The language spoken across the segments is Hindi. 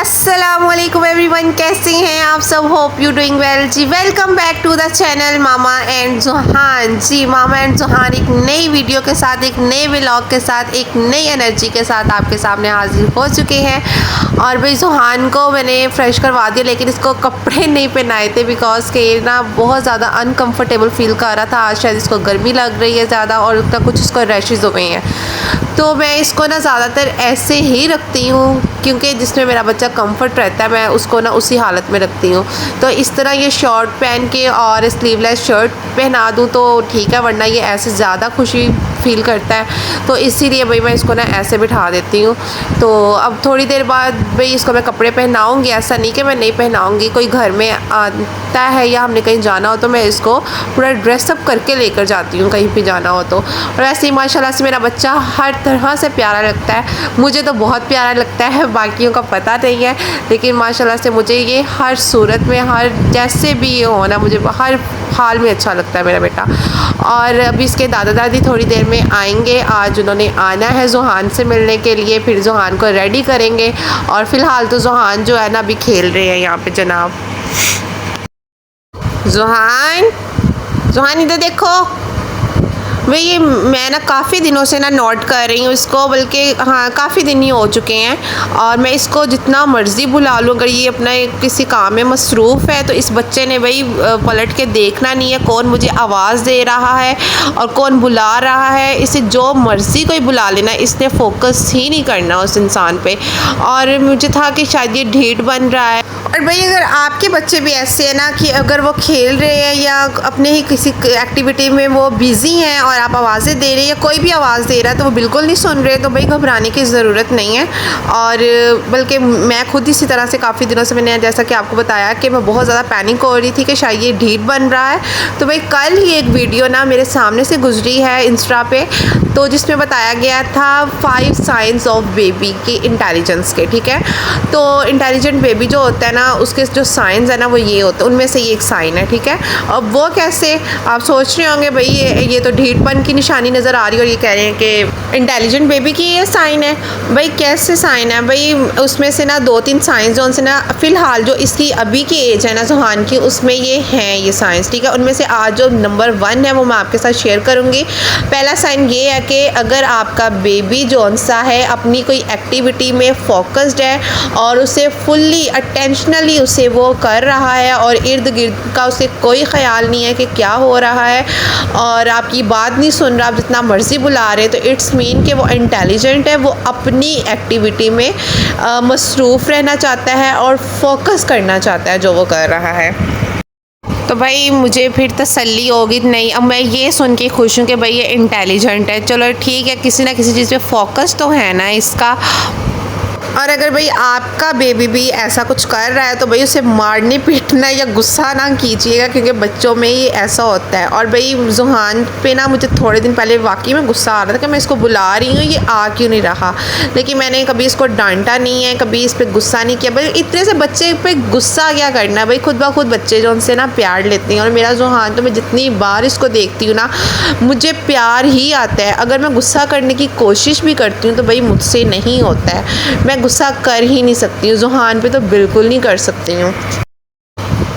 अस्सलामुअलैकुम एवरीवन, कैसे हैं आप सब। होप यू डूइंग वेल जी। Welcome back to the channel Mama and Juhan जी। मामा एंड जुहान एक नई वीडियो के साथ, एक नए व्लॉग के साथ, एक नई एनर्जी के साथ आपके सामने हाजिर हो चुके हैं। और भाई जुहान को मैंने फ्रेश करवा दिया, लेकिन इसको कपड़े नहीं पहनाए थे बिकॉज के ना बहुत ज़्यादा अनकम्फर्टेबल फील कर रहा था। आज शायद इसको गर्मी लग रही है ज़्यादा और उतना कुछ इसको रैशेज़ हो गए हैं। तो मैं इसको ना ज़्यादातर ऐसे ही रखती हूँ क्योंकि जिसमें मेरा बच्चा कंफर्ट रहता है मैं उसको ना उसी हालत में रखती हूँ। तो इस तरह ये शॉर्ट पहन के और स्लीवलेस शर्ट पहना दूँ तो ठीक है, वरना ये ऐसे ज़्यादा खुशी फील करता है। तो इसीलिए भाई मैं इसको ना ऐसे बिठा देती हूँ। तो अब थोड़ी देर बाद भाई इसको मैं कपड़े पहनाऊँगी, ऐसा नहीं कि मैं नहीं पहनाऊँगी। कोई घर में आता है या हमने कहीं जाना हो तो मैं इसको पूरा ड्रेसअप करके लेकर जाती हूँ कहीं भी जाना हो तो। और ऐसे ही माशाल्लाह से मेरा बच्चा हर तरह से प्यारा लगता है। मुझे तो बहुत प्यारा लगता है, बाकियों का पता नहीं है, लेकिन माशाल्लाह से मुझे ये हर सूरत में, हर जैसे भी ये हो ना, मुझे हर हाल में अच्छा लगता है मेरा बेटा। और अभी इसके दादा दादी थोड़ी देर में आएंगे। आज उन्होंने आना है जुहान से मिलने के लिए, फिर जुहान को रेडी करेंगे। और फ़िलहाल तो जुहान जो है ना अभी खेल रहे हैं यहाँ पे जनाब। जुहान, जुहान इधर देखो। भाई ये मैं ना काफ़ी दिनों से ना नोट कर रही हूँ इसको, बल्कि हाँ काफ़ी दिन ही हो चुके हैं। और मैं इसको जितना मर्ज़ी बुला लूँ, अगर ये अपना किसी काम में मसरूफ़ है तो इस बच्चे ने भाई पलट के देखना नहीं है कौन मुझे आवाज़ दे रहा है और कौन बुला रहा है। इसे जो मर्ज़ी कोई बुला लेना, इसने फोकस ही नहीं करना उस इंसान पे। और मुझे था कि शायद ये ढीठ बन रहा है। और भाई अगर आपके बच्चे भी ऐसे हैं ना कि अगर वो खेल रहे हैं या अपने ही किसी एक्टिविटी में वो बिज़ी हैं और आप आवाज़ें दे रहे हैं या कोई भी आवाज़ दे रहा है तो वो बिल्कुल नहीं सुन रहे, तो भाई घबराने की ज़रूरत नहीं है। और बल्कि मैं खुद इसी तरह से काफ़ी दिनों से मैंने जैसा कि आपको बताया कि मैं बहुत ज़्यादा पैनिक हो रही थी कि शायद ये ढीठ बन रहा है। तो भाई कल ही एक वीडियो ना मेरे सामने से गुजरी है इंस्टा पे, तो जिसमें बताया गया था 5 साइंस ऑफ बेबी की इंटेलिजेंस के। ठीक है, तो इंटेलिजेंट बेबी जो होता है ना उसके जो साइंस है ना वो ये होते हैं, उनमें से ये एक साइन है। ठीक है, अब वो कैसे, आप सोच रहे होंगे भाई ये तो ढीठपन की निशानी नज़र आ रही है और ये कह रहे हैं कि इंटेलिजेंट बेबी की ये साइन है। भाई कैसे साइन है भाई, उसमें से ना 2-3 साइंस जो उनसे ना फ़िलहाल जो इसकी अभी की एज है ना जुहान की, उसमें ये हैं ये साइंस। ठीक है, उनमें से आज जो नंबर 1 है वो मैं आपके साथ शेयर करूँगी। पहला साइन ये है कि अगर आपका बेबी जो सा है अपनी कोई एक्टिविटी में फोकस्ड है और उसे फुल्ली अटेंशनली उसे वो कर रहा है और इर्द गिर्द का उसे कोई ख़याल नहीं है कि क्या हो रहा है और आपकी बात नहीं सुन रहा, आप जितना मर्ज़ी बुला रहे, तो इट्स मीन कि वो इंटेलिजेंट है, वो अपनी एक्टिविटी में मसरूफ़ रहना चाहता है और फोकस करना चाहता है जो वो कर रहा है। तो भाई मुझे फिर तसल्ली होगी, नहीं अब मैं ये सुन के खुश हूँ कि भाई ये इंटेलिजेंट है। चलो ठीक है, किसी ना किसी चीज़ पे फोकस तो है ना इसका। और अगर भाई आपका बेबी भी ऐसा कुछ कर रहा है तो भाई उसे मारने पीटना या गुस्सा ना कीजिएगा, क्योंकि बच्चों में ये ऐसा होता है। और भाई जुहान पे ना मुझे थोड़े दिन पहले वाकई में गुस्सा आ रहा था कि मैं इसको बुला रही हूँ, ये आ क्यों नहीं रहा, लेकिन मैंने कभी इसको डांटा नहीं है, कभी इस पर गुस्सा नहीं किया। भाई इतने से बच्चे पे गुस्सा क्या करना है, भाई खुद ब खुद बच्चे जो उनसे ना प्यार लेते हैं। और मेरा जुहान तो मैं जितनी बार इसको देखती हूँ ना मुझे प्यार ही आता है। अगर मैं गुस्सा करने की कोशिश भी करती हूँ तो भाई मुझसे नहीं होता है, मैं गुस्सा कर ही नहीं सकती हूँ। जुहान पे तो बिल्कुल नहीं कर सकती हूँ।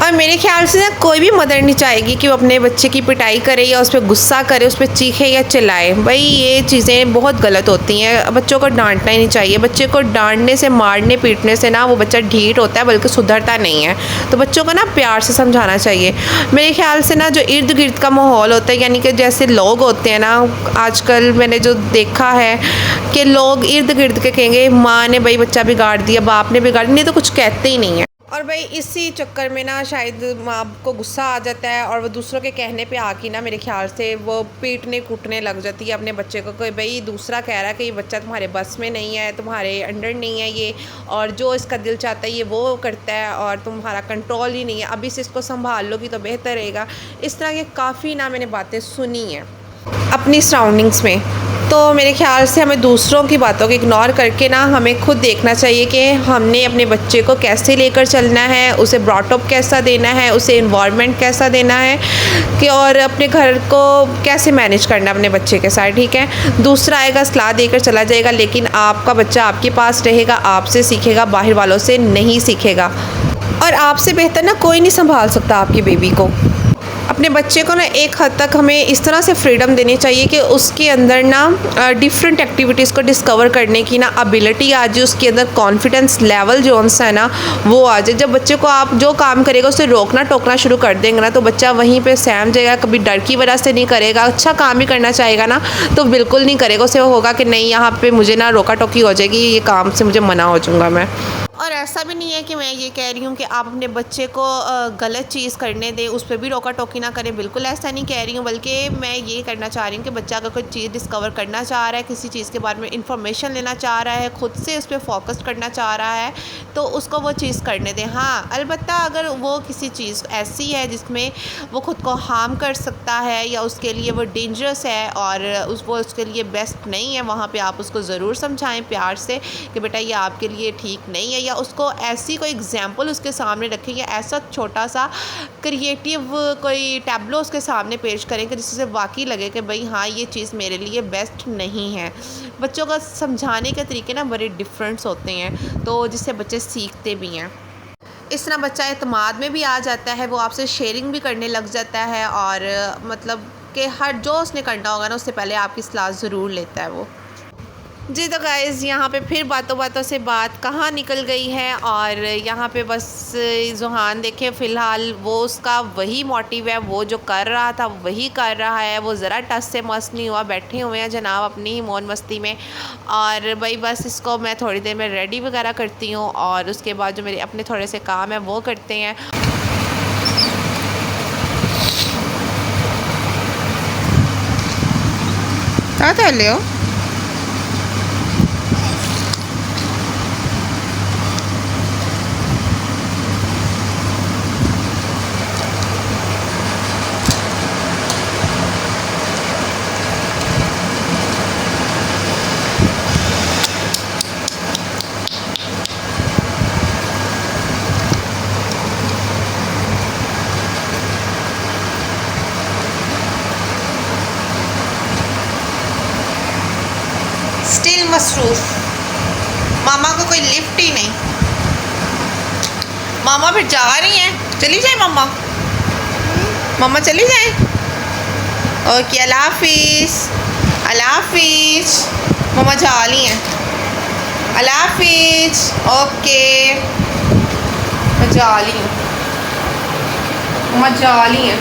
और मेरे ख्याल से ना कोई भी मदर नहीं चाहेगी कि वो अपने बच्चे की पिटाई करे या उस पर गुस्सा करे, उस पर चीखे या चिल्लाए। भाई ये चीज़ें बहुत गलत होती हैं, बच्चों को डांटना ही नहीं चाहिए। बच्चे को डांटने से, मारने पीटने से ना वो बच्चा ढीठ होता है बल्कि सुधरता नहीं है। तो बच्चों को ना प्यार से समझाना चाहिए। मेरे ख्याल से ना जो इर्द गिर्द का माहौल होता है, यानी कि जैसे लोग होते हैं ना आजकल, मैंने जो देखा है कि लोग इर्द गिर्द के कहेंगे माँ ने भाई बच्चा बिगाड़ दिया, बाप ने बिगाड़ दिया, नहीं तो कुछ कहते ही नहीं है। और भाई इसी चक्कर में ना शायद माँ को गुस्सा आ जाता है और वो दूसरों के कहने पे आके ना मेरे ख्याल से वो पीटने कूटने लग जाती है अपने बच्चे को। कोई भाई दूसरा कह रहा है कि ये बच्चा तुम्हारे बस में नहीं है, तुम्हारे अंडर नहीं है ये, और जो इसका दिल चाहता है ये वो करता है और तुम्हारा कंट्रोल ही नहीं है, अभी से इसको संभाल लोगी तो बेहतर रहेगा। इस तरह के काफ़ी ना मैंने बातें सुनी हैं अपनी सराउंडिंग्स में। तो मेरे ख्याल से हमें दूसरों की बातों को इग्नोर करके ना हमें खुद देखना चाहिए कि हमने अपने बच्चे को कैसे लेकर चलना है, उसे ब्रॉट अप कैसा देना है, उसे इन्वायरमेंट कैसा देना है कि और अपने घर को कैसे मैनेज करना है अपने बच्चे के साथ। ठीक है, दूसरा आएगा सलाह देकर चला जाएगा, लेकिन आपका बच्चा आपके पास रहेगा, आपसे सीखेगा, बाहर वालों से नहीं सीखेगा। और आपसे बेहतर ना कोई नहीं संभाल सकता आपकी बेबी को। अपने बच्चे को ना एक हद तक हमें इस तरह से फ्रीडम देनी चाहिए कि उसके अंदर ना डिफरेंट एक्टिविटीज़ को डिस्कवर करने की ना एबिलिटी आ जाए, उसके अंदर कॉन्फिडेंस लेवल जो सा है ना वो आ जाए। जब बच्चे को आप जो काम करेगा उसे रोकना टोकना शुरू कर देंगे ना, तो बच्चा वहीं पे सहम जाएगा, कभी डर की वजह से नहीं करेगा। अच्छा काम ही करना चाहेगा ना तो बिल्कुल नहीं करेगा, उसे होगा कि नहीं यहाँ पर मुझे ना रोका टोकी हो जाएगी, ये काम से मुझे मना हो जाऊँगा मैं। और ऐसा भी नहीं है कि मैं ये कह रही हूँ कि आप अपने बच्चे को गलत चीज़ करने दें, उस पर भी रोका टोकी ना करें, बिल्कुल ऐसा नहीं कह रही हूँ। बल्कि मैं ये करना चाह रही हूँ कि बच्चा अगर कोई चीज़ डिस्कवर करना चाह रहा है, किसी चीज़ के बारे में इंफॉर्मेशन लेना चाह रहा है, ख़ुद से उस पर फोकस करना चाह रहा है, तो उसको वो चीज़ करने दें। हाँ, अलबत्ता अगर वो किसी चीज़ ऐसी है जिसमें वो ख़ुद को हार्म कर सकता है या उसके लिए वो डेंजरस है और वो उसके लिए बेस्ट नहीं है, वहाँ पर आप उसको ज़रूर समझाएँ प्यार से कि बेटा ये आपके लिए ठीक नहीं है, या उसको ऐसी कोई एग्जाम्पल उसके सामने रखें या ऐसा छोटा सा क्रिएटिव कोई टैबलो उसके सामने पेश करें कि जिससे वाकई लगे कि भाई हाँ ये चीज़ मेरे लिए बेस्ट नहीं है। बच्चों का समझाने के तरीके ना बड़े डिफरेंट्स होते हैं, तो जिससे बच्चे सीखते भी हैं। इस तरह बच्चा एतमाद में भी आ जाता है, वो आपसे शेयरिंग भी करने लग जाता है और मतलब कि हर जो उसने करना होगा ना उससे पहले आपकी सलाह ज़रूर लेता है वो। जी तो गाइज़ यहाँ पे फिर बातों बातों से बात कहाँ निकल गई है, और यहाँ पे बस ज़ुहान देखें फ़िलहाल वो उसका वही मोटिव है, वो जो कर रहा था वही कर रहा है, वो ज़रा टस से मस नहीं हुआ, बैठे हुए हैं जनाब अपनी ही मौन मस्ती में। और भाई बस इसको मैं थोड़ी देर में रेडी वगैरह करती हूँ और उसके बाद जो मेरे अपने थोड़े से काम हैं वो करते हैं। क्या ले हो स्टिल मसरूफ, मामा को कोई लिफ्ट ही नहीं। मामा फिर जा रही हैं, चली जाए मामा, मामा चली जाए। ओके अल्लाह हाफिज़, अल्लाह हाफिज़, मामा जा रही हैं, अल्लाह हाफिज़। ओके मैं जा रही हूँ, मामा जा रही हैं,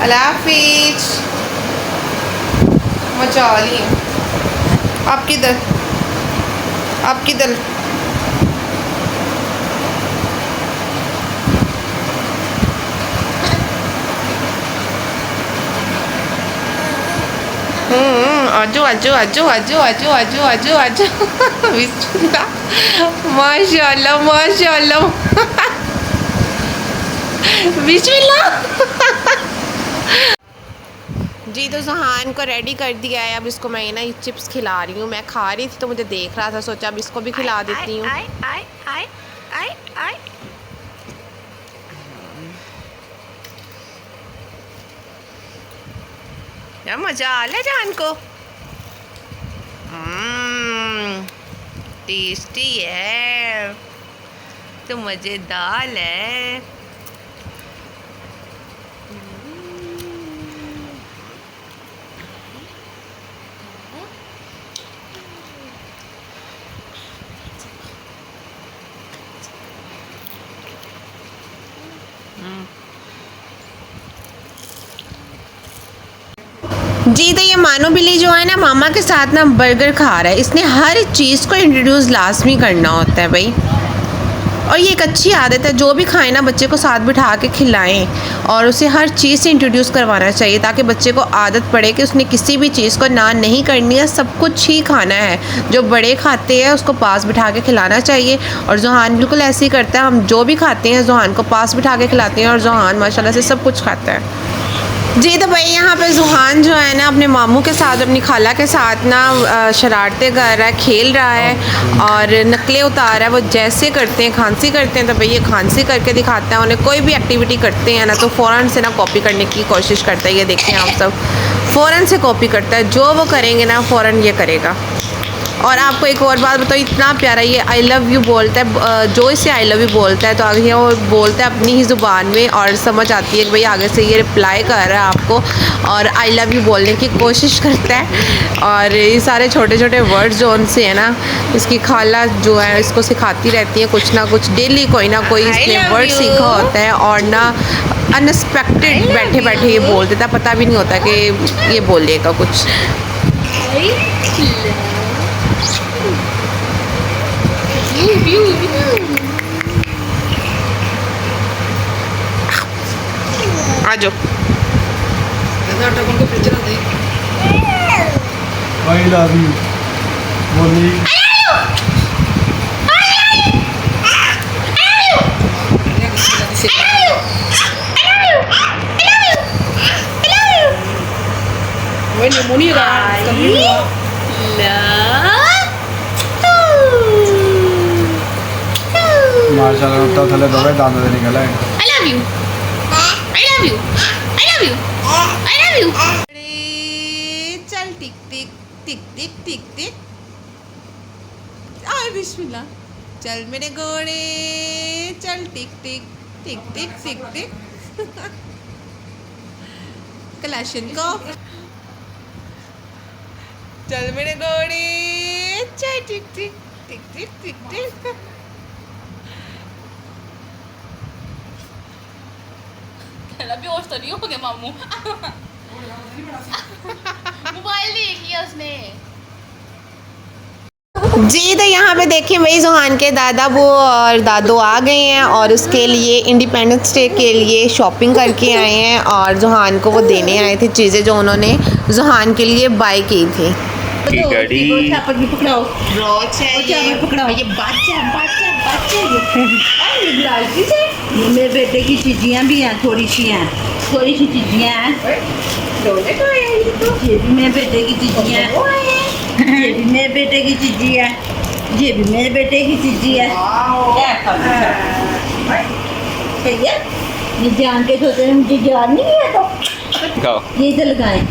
अल्लाह हाफिज़, मैं जा रही हूँ। आप किधर, आप किधर? आजो आजो आजो आजो आजो आजो आजो आजो बिस्मिल्लाह, माशाल्लाह माशाल्लाह बिस्मिल्लाह। जी तो ज़ुहान को रेडी कर दिया है, अब इसको मैं ना ये चिप्स खिला रही हूँ। मैं खा रही थी तो मुझे देख रहा था, सोचा अब इसको भी खिला देती हूँ। क्या मज़ा आ रहा है जान को, टेस्टी है तो मज़ेदार है। जी तो ये मानो बिल्ली जो है ना मामा के साथ ना बर्गर खा रहा है, इसने हर चीज़ को इंट्रोड्यूस लाजमी करना होता है भाई। और ये एक अच्छी आदत है, जो भी खाएं ना बच्चे को साथ बिठा के खिलाएं और उसे हर चीज़ से इंट्रोड्यूस करवाना चाहिए, ताकि बच्चे को आदत पड़े कि उसने किसी भी चीज़ को ना नहीं करनी है, सब कुछ ही खाना है। जो बड़े खाते हैं उसको पास बिठा के खिलाना चाहिए, और ज़ुहान बिल्कुल ऐसे ही करता है। हम जो भी खाते हैं ज़ुहान को पास बिठा के खिलाते हैं और ज़ुहान माशाल्लाह से सब कुछ खाता है। जी तो भाई यहाँ पे जुहान जो है ना अपने मामू के साथ अपनी खाला के साथ ना शरारतें कर रहा है, खेल रहा है और नकलें उतार रहा है। वो जैसे करते हैं खांसी करते हैं तो भाई ये खांसी करके दिखाता है। उन्हें कोई भी एक्टिविटी करते हैं ना तो फ़ौरन से ना कॉपी करने की कोशिश करता है। ये देखें आप सब, फ़ौरन से कॉपी करता है, जो वो करेंगे ना फ़ौरन ये करेगा। और आपको एक और बात बताओ, इतना प्यारा ये आई लव यू बोलता है। जो इसे आई लव यू बोलता है तो आगे वो बोलता है अपनी ही ज़ुबान में और समझ आती है कि भाई आगे से ये रिप्लाई कर रहा है आपको और आई लव यू बोलने की कोशिश करता है। और ये सारे छोटे छोटे वर्ड्स जो उनसे है ना, इसकी खाला जो है इसको सिखाती रहती है कुछ ना कुछ, डेली कोई ना कोई इसने वर्ड सीखा होता है और ना अनएक्सपेक्टेड बैठे बैठे ये बोल देता, पता भी नहीं होता कि ये बोलेगा कुछ। आ जाओ। I love you. बोली। माशाल्लाह तो थले दो दांत से निकला है। I love you. I love you. I love you. I love you. चल टिक टिक टिक टिक टिक टिक। आए बिस्मिल्लाह। चल मेरे घोड़े चल टिक टिक टिक टिक टिक टिक। कलाशनकोव। चल मेरे घोड़े चल टिक टिक टिक टिक टिक टिक। अभी होश तो नहीं हो गया मामू। मोबाइल देख लिया उसने। जी तो यहाँ पे देखिए भाई जुहान के दादा वो और दादो आ गए हैं और उसके लिए इंडिपेंडेंस डे के लिए शॉपिंग करके आए हैं और जुहान को वो देने आए थे चीज़ें जो उन्होंने जुहान के लिए बाय की थी। पकड़ाओ रोच है ये बच्चा ये मेरे बेटे की चीजियाँ भी हैं, थोड़ी सी चीजियाँ हैं। ये भी मेरे बेटे की चीजियाँ हैं, ये भी मेरे बेटे की चीजियाँ हैं, ये भी मेरे बेटे की चीजियाँ हैं। भैया ये जान के सोच रहे मुझे जान नहीं है तो ये इधर लगाएं,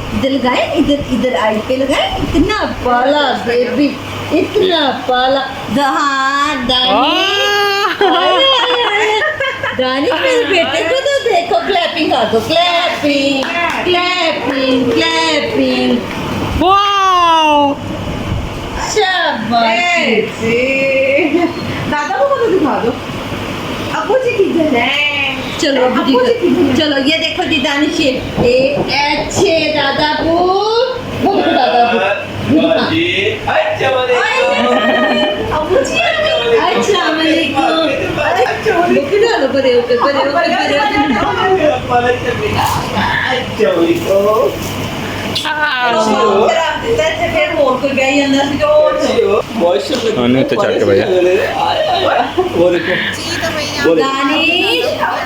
इधर आई पे लगाएं। इतना पाला बेबी, इतना पाला दानी मेरे बेटे को तो देखो, क्लैपिंग कर दो, क्लैपिंग। वाओ शाबाश। दादा को तो दिखा दो। अबू जी किधर है? चलो अबू जी चलो ये देखो जी दानिश, अच्छे दादा वो देखो दादा भैया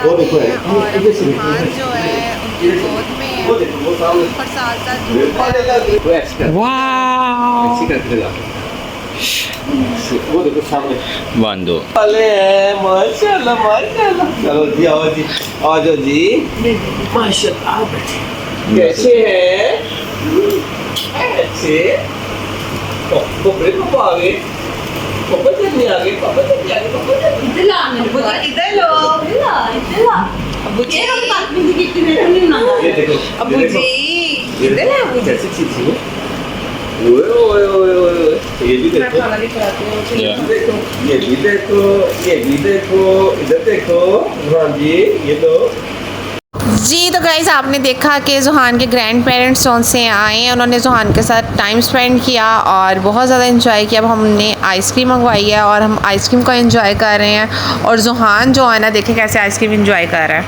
वो देखो दानिश और जुहान जो है उनकी गोद में है, ऊपर साल वो देखो सामने बांधो। अरे माशाल्लाह चलो जी आओ जी माशाल्लाह। कैसे हैं? अच्छे। कपड़े को आगे पापा चलने आगे इधर लो अबू जी ये देखो अबू जी इधर है अबू जी। कैसी चीज है ओए ये भी देखो ये भी देखो इधर देखो। हाँ जी ये लो। जी तो गाइस आपने देखा कि जुहान के ग्रैंड पेरेंट्स उनसे आए हैं, उन्होंने जुहान के साथ टाइम स्पेंड किया और बहुत ज़्यादा इन्जॉय किया। अब हमने आइसक्रीम मंगवाई है और हम आइसक्रीम को एंजॉय कर रहे हैं और जुहान जो है ना देखें कैसे आइसक्रीम एंजॉय कर रहा है।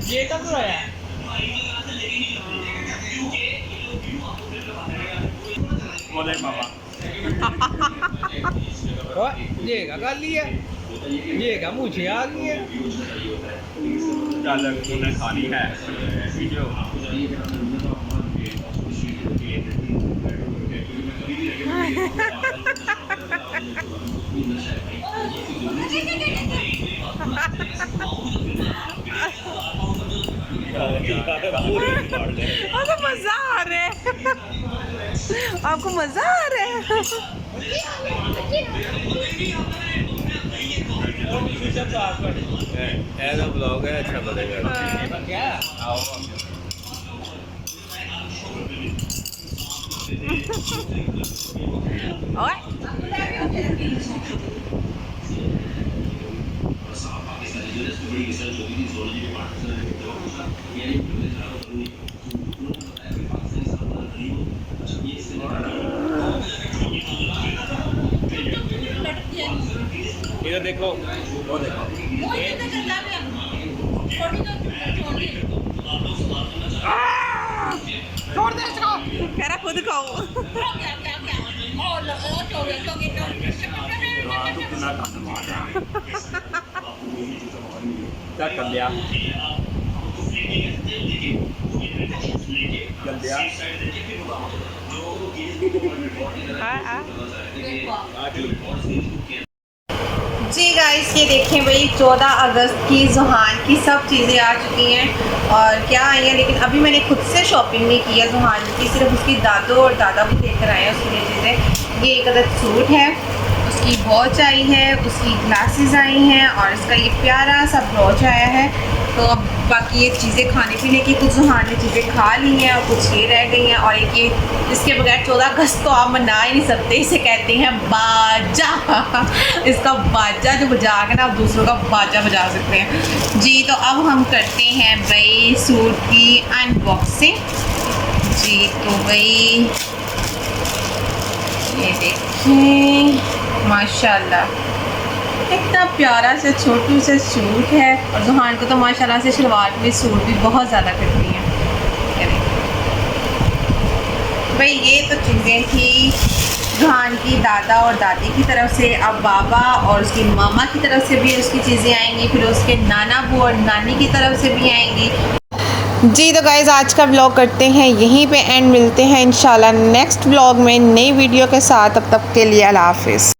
ये कब आया? बोले मामा ये का कर लिया ये का मुझे आ गया चल तूने खानी है वीडियो आपको मजा आ रहा है आपको मजा आ रहा है ऐसा ब्लॉग है अच्छा बनेगा क्या इधर देखो वो देखो छोड़ दे इसको कह रहा खुद खाओ तू कितना खाना मार क्या कर लिया कर दिया जी गाइस ये देखें भाई 14 अगस्त की जुहान की सब चीज़ें आ चुकी हैं और क्या आई हैं, लेकिन अभी मैंने खुद से शॉपिंग नहीं किया जुहान की, सिर्फ उसकी दादो और दादा भी लेकर आए हैं उसके लिए चीज़ें। ये एक अदद सूट है, उसकी वॉच आई है, उसकी ग्लासेस आई हैं और इसका ये प्यारा सा ब्रॉच आया है। तो अब बाकी ये चीज़ें खाने पीने की कुछ जुहान ने चीज़ें खा ली हैं और कुछ ये रह गई हैं और एक ये इसके बगैर 14 अगस्त तो आप मना ही नहीं सकते, इसे कहते हैं बाजा इसका बाजा जो बजा के ना आप दूसरों का बाजा बजा सकते हैं जी। तो अब हम करते हैं भाई सूट की अनबॉक्सिंग जी। तो भाई ये देखें माशाल्लाह कितना प्यारा से छोटू से सूट है और जुहान को तो माशाल्लाह से शलवार में सूट भी बहुत ज़्यादा करती हैं। भाई ये तो चीज़ें थी जुहान की दादा और दादी की तरफ से। अब बाबा और उसकी मामा की तरफ से भी उसकी चीज़ें आएंगी, फिर उसके नाना बू और नानी की तरफ से भी आएंगी जी। तो गाइज़ आज का व्लॉग करते हैं यहीं पे एंड, मिलते हैं इंशाल्लाह नेक्स्ट व्लॉग में नई वीडियो के साथ। तब तक के लिए अल्लाह हाफिज़।